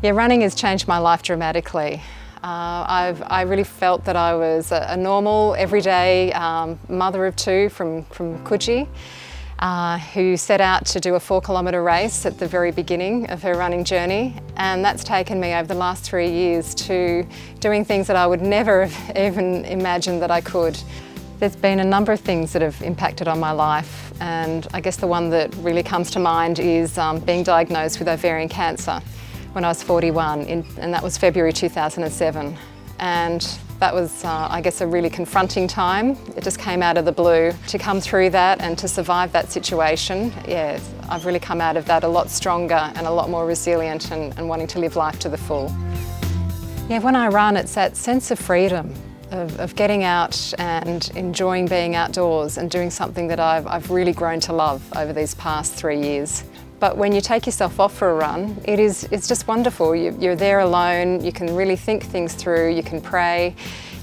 Yeah, running has changed my life dramatically. I really felt that I was a normal, everyday mother of two from Coogee, who set out to do a 4-kilometre race at the very beginning of her running journey, and that's taken me over the last 3 years to doing things that I would never have even imagined that I could. There's been a number of things that have impacted on my life, and I guess the one that really comes to mind is being diagnosed with ovarian cancer when I was 41, and that was February 2007. And that was, I guess, a really confronting time. It just came out of the blue. To come through that and to survive that situation, yeah, I've really come out of that a lot stronger and a lot more resilient and wanting to live life to the full. Yeah, when I run, it's that sense of freedom, of getting out and enjoying being outdoors and doing something that I've really grown to love over these past 3 years. But when you take yourself off for a run, it's just wonderful. You're there alone, you can really think things through, you can pray,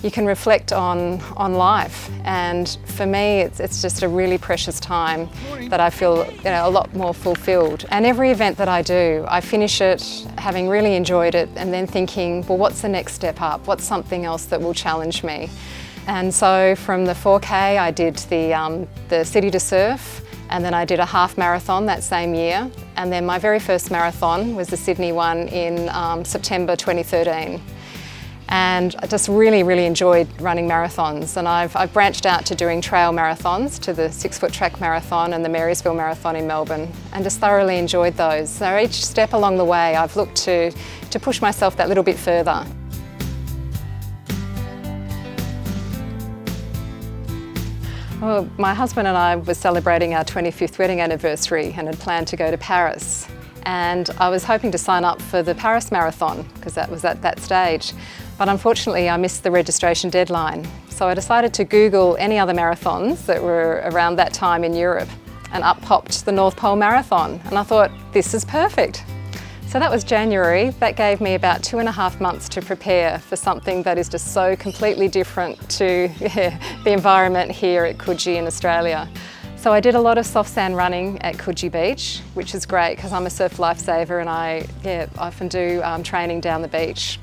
you can reflect on life. And for me, it's just a really precious time that I feel a lot more fulfilled. And every event that I do, I finish it having really enjoyed it and then thinking, well, what's the next step up? What's something else that will challenge me? And so from the 4K, I did the City to Surf, and then I did a half marathon that same year. And then my very first marathon was the Sydney one in September 2013. And I just really, really enjoyed running marathons. And I've branched out to doing trail marathons, to the 6-foot track marathon and the Marysville Marathon in Melbourne, and just thoroughly enjoyed those. So each step along the way, I've looked to push myself that little bit further. Well, my husband and I were celebrating our 25th wedding anniversary and had planned to go to Paris. And I was hoping to sign up for the Paris Marathon because that was at that stage. But unfortunately, I missed the registration deadline. So I decided to Google any other marathons that were around that time in Europe, and up popped the North Pole Marathon. And I thought, this is perfect. So that was January. That gave me about 2.5 months to prepare for something that is just so completely different to the environment here at Coogee in Australia. So I did a lot of soft sand running at Coogee Beach, which is great because I'm a surf lifesaver and I often do training down the beach.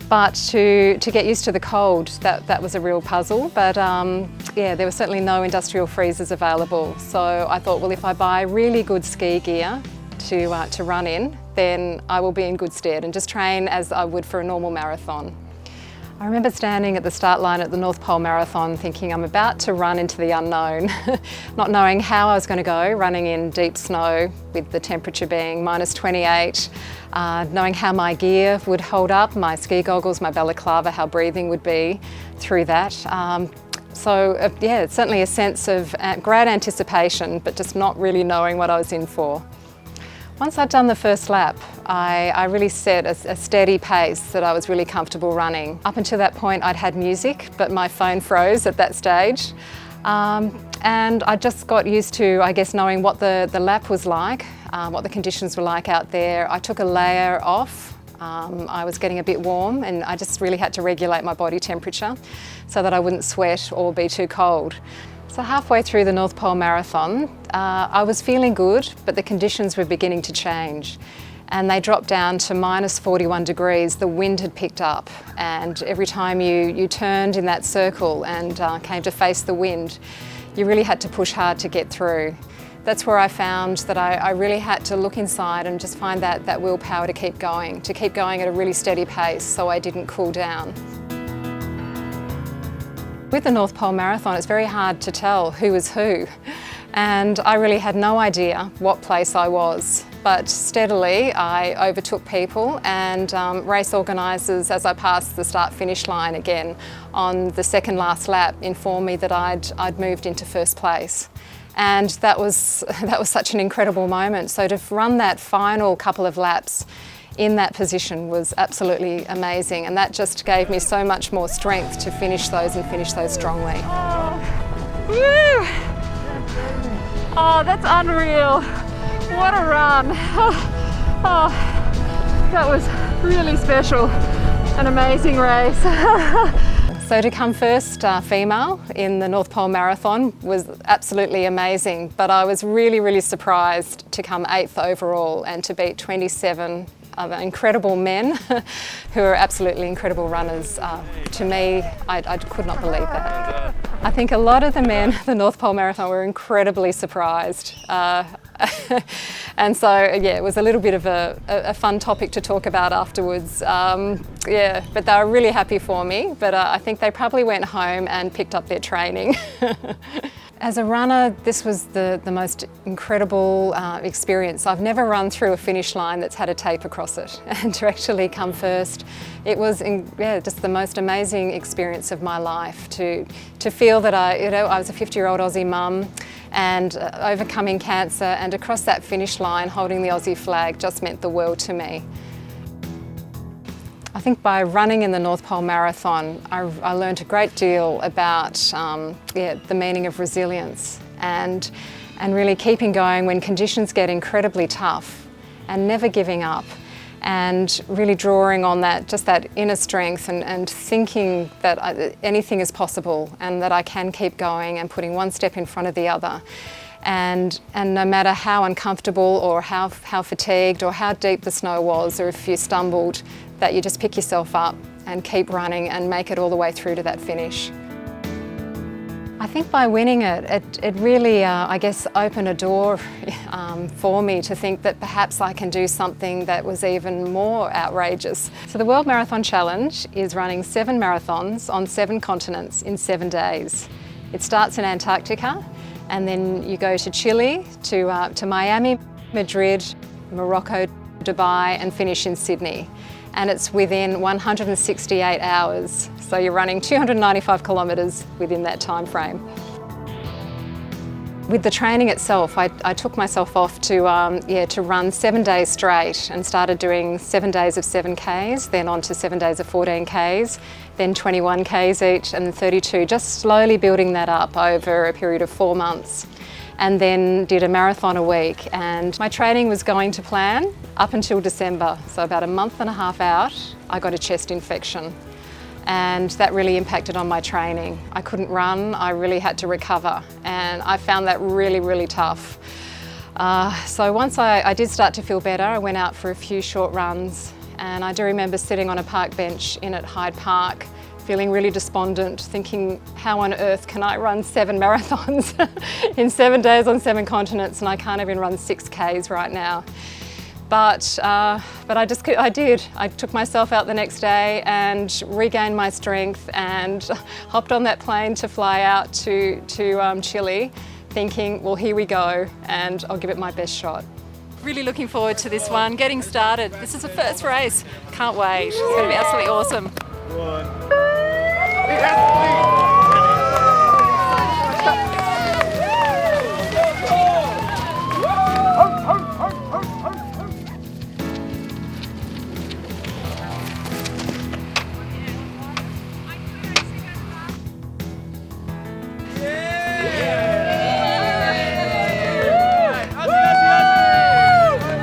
But to get used to the cold, that was a real puzzle. But yeah, there were certainly no industrial freezers available. So I thought, well, if I buy really good ski gear to run in, then I will be in good stead and just train as I would for a normal marathon. I remember standing at the start line at the North Pole Marathon thinking I'm about to run into the unknown, not knowing how I was going to go, running in deep snow with the temperature being -28, knowing how my gear would hold up, my ski goggles, my balaclava, how breathing would be through that. Yeah, it's certainly a sense of great anticipation, but just not really knowing what I was in for. Once I'd done the first lap, I really set a steady pace that I was really comfortable running. Up until that point, I'd had music, but my phone froze at that stage. And I just got used to, I guess, knowing what the lap was like, what the conditions were like out there. I took a layer off. I was getting a bit warm and I just really had to regulate my body temperature so that I wouldn't sweat or be too cold. So halfway through the North Pole Marathon, I was feeling good, but the conditions were beginning to change. And they dropped down to -41 degrees. The wind had picked up, and every time you turned in that circle and came to face the wind, you really had to push hard to get through. That's where I found that I really had to look inside and just find that willpower to keep going at a really steady pace so I didn't cool down. With the North Pole Marathon, it's very hard to tell who was who, and I really had no idea what place I was. But steadily, I overtook people, and race organisers, as I passed the start-finish line again on the second last lap, informed me that I'd moved into first place. And that was such an incredible moment. So to run that final couple of laps in that position was absolutely amazing, and that just gave me so much more strength to finish those strongly. Oh, woo! Oh, that's unreal. What a run. Oh, that was really special. An amazing race. So to come first female in the North Pole Marathon was absolutely amazing, but I was really, really surprised to come 8th overall and to beat 27 incredible men who are absolutely incredible runners. To me, I could not believe that. I think a lot of the men at the North Pole Marathon were incredibly surprised. And so, yeah, it was a little bit of a fun topic to talk about afterwards. Yeah, but they were really happy for me, but I think they probably went home and picked up their training. As a runner, this was the most incredible experience. I've never run through a finish line that's had a tape across it, and to actually come first, it was just the most amazing experience of my life. To feel that I was a 50-year-old Aussie mum and overcoming cancer, and across that finish line holding the Aussie flag just meant the world to me. I think by running in the North Pole Marathon, I learned a great deal about the meaning of resilience and really keeping going when conditions get incredibly tough, and never giving up, and really drawing on that inner strength and thinking that anything is possible and that I can keep going and putting one step in front of the other. And no matter how uncomfortable or how fatigued or how deep the snow was, or if you stumbled, that you just pick yourself up and keep running and make it all the way through to that finish. I think by winning it really, I guess, opened a door for me to think that perhaps I can do something that was even more outrageous. So the World Marathon Challenge is running 7 marathons on 7 continents in 7 days. It starts in Antarctica, and then you go to Chile, to Miami, Madrid, Morocco, Dubai, and finish in Sydney. And it's within 168 hours. So you're running 295 kilometres within that time frame. With the training itself, I took myself off to run 7 days straight, and started doing 7 days of 7Ks, then on to 7 days of 14Ks, then 21Ks each, and 32, just slowly building that up over a period of 4 months. And then did a marathon a week, and my training was going to plan up until December. So about a month and a half out, I got a chest infection, and that really impacted on my training. I couldn't run, I really had to recover, and I found that really, really tough. So once I did start to feel better, I went out for a few short runs, and I do remember sitting on a park bench at Hyde Park, feeling really despondent, thinking, how on earth can I run 7 marathons in 7 days on 7 continents, and I can't even run 6Ks right now. But I did. I took myself out the next day and regained my strength, and hopped on that plane to fly out to Chile, thinking, well, here we go, and I'll give it my best shot. Really looking forward to this one, getting started. This is the first race. Can't wait. It's going to be absolutely awesome.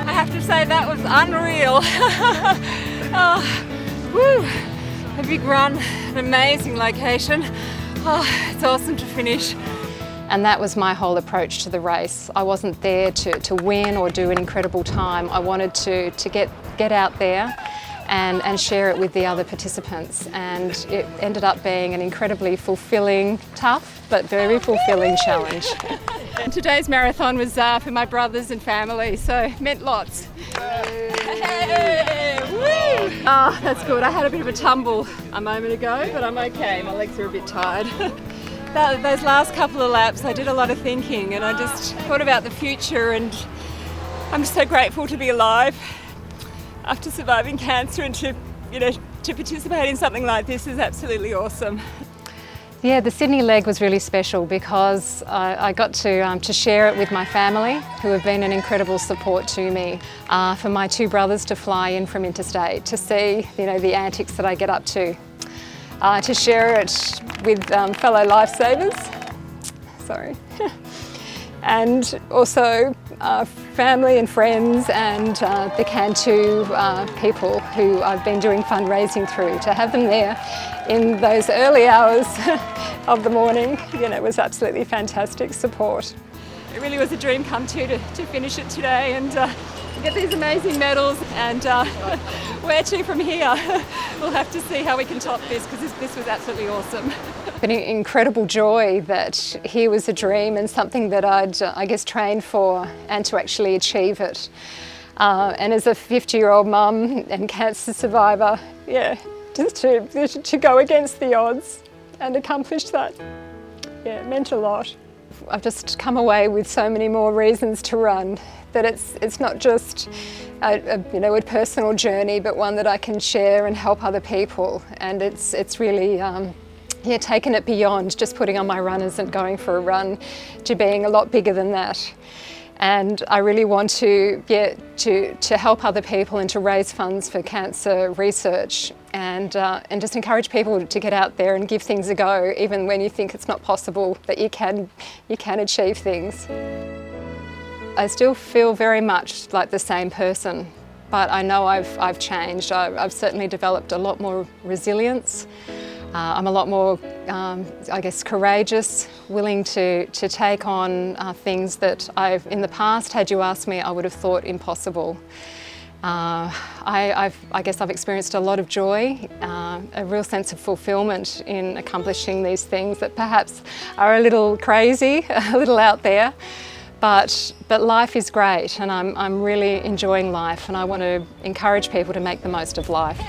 I have to say that was unreal. Oh, woo. A big run, an amazing location. Oh, it's awesome to finish. And that was my whole approach to the race. I wasn't there to win or do an incredible time. I wanted to get out there and share it with the other participants. And it ended up being an incredibly fulfilling, tough, but very fulfilling challenge. And today's marathon was for my brothers and family, so it meant lots. Hey, woo! Oh, that's good. I had a bit of a tumble a moment ago, but I'm okay. My legs are a bit tired. Those last couple of laps, I did a lot of thinking, and I just thought about the future, and I'm just so grateful to be alive after surviving cancer, and to participate in something like this is absolutely awesome. Yeah, the Sydney leg was really special because I got to share it with my family, who have been an incredible support to me. For my 2 brothers to fly in from interstate to see, the antics that I get up to share it with fellow lifesavers. Sorry. And also family and friends, and the Cantu people who I've been doing fundraising through. To have them there in those early hours of the morning, was absolutely fantastic support. It really was a dream come true to finish it today, and get these amazing medals, and where to from here? We'll have to see how we can top this, because this was absolutely awesome. An incredible joy that here was a dream and something that I'd, I guess, trained for, and to actually achieve it. And as a 50-year-old mum and cancer survivor, yeah, just to go against the odds and accomplish that, yeah, it meant a lot. I've just come away with so many more reasons to run, that it's not just a personal journey, but one that I can share and help other people. And it's really taken it beyond just putting on my runners and going for a run to being a lot bigger than that. And I really want to help other people and to raise funds for cancer research, and just encourage people to get out there and give things a go, even when you think it's not possible, that you can achieve things. I still feel very much like the same person, but I know I've changed. I've certainly developed a lot more resilience. I'm a lot more, I guess, courageous, willing to take on things that in the past, had you asked me, I would have thought impossible. I guess I've experienced a lot of joy, a real sense of fulfilment in accomplishing these things that perhaps are a little crazy, a little out there. But life is great, and I'm really enjoying life, and I want to encourage people to make the most of life.